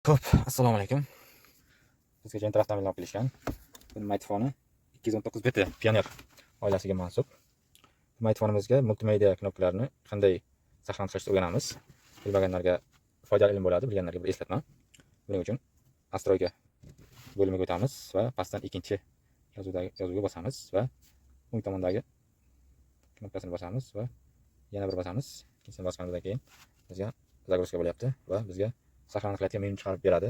Xo'p, assalomu alaykum. Bizga interaktiv ta'minlab kelishgan. Bu smartfoni 219 biti Pioneer oilasiga mansub. Smartfonimizga multimedia knopkalarini qanday saqlantirishni o'rganamiz. Bilmaganlarga foydali ilm bo'ladi, bilganlarga bir eslatma. Buning uchun Astroyga bo'limiga o'tamiz va pastdan ikkinchi yozuvga bosamiz va o'ng tomondagi knopkasini bosamiz va yana bir bosamiz. Ikkinchisini bosganimizdan keyin bizga zagroska bo'lyapti va bizga saqlanib qilayotgan menyu chiqarib beradi.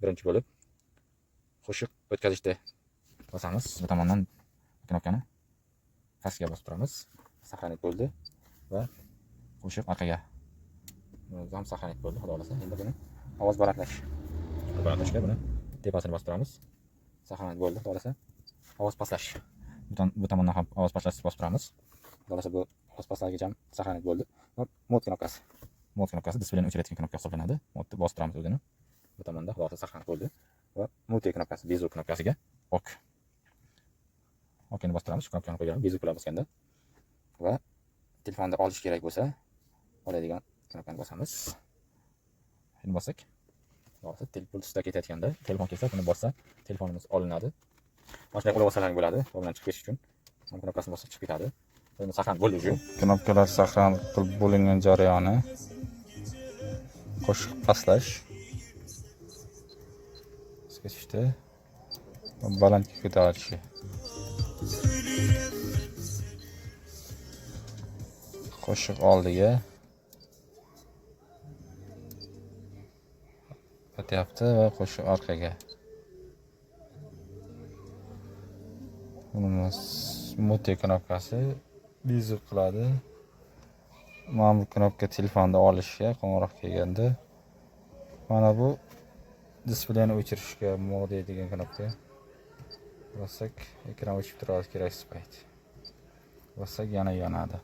Birinchi bo'lib qo'shiq o'tkazishda bosamiz. Bu tomondan knopkani pastga bosib turamiz. Saqlanib bo'ldi va qo'shiq orqaga. Ham saqlanib bo'ldi, xudo xolasa. Endi buni ovoz balandlashga buni tepasini bosib turamiz. Saqlanib bo'ldi, xudo xolasa. Ovoz pastlash. Bu tomondan ham ovoz pastlashni bosib turamiz. Xudo xolasa bu ovoz pastlashgacha saqlanib bo'ldi. Va mod knopkasi. Mod knopkasi displeyni o'chiradigan knopka hisoblanadi. Modni bosib turamiz o'zini. Bu tomonda xudo xolasa saqlanib bo'ldi. Va multi knopkasi, bezu knopkasiga ok. Okni bosib turamiz. Shu knopkani qo'yganmiz bezu bilan bosganda. Va telefonni olish kerak bo'lsa, oladigan knopkani bosamiz. Endi bossak, hozir telefon ustida ketayotganda, telefon kelsa, buni bossa, telefonimiz olinadi. Mana shunday qo'lga bossalar bo'ladi. Bu bilan chiqib ketish uchun knopkasini bosib chiqib ketadi. Buni saqlanib bo'ldi uchun. Knopkalar saqlanib bo'lingan jarayoni. Qo'shiq pastlash. Ketishdi. Balandga ko'tarishi. Qo'shiq oldiga o'tyapti va qo'shiq orqaga. Buni multi knopkasi bezu qiladi. Mana bu knopka telefonni olishga qo'ng'iroq kelganda, mana bu displeyni o'chirishga mode degan knopka. Bossak ekran o'chib turadi keraksiz payt. Bossak yana yonadi.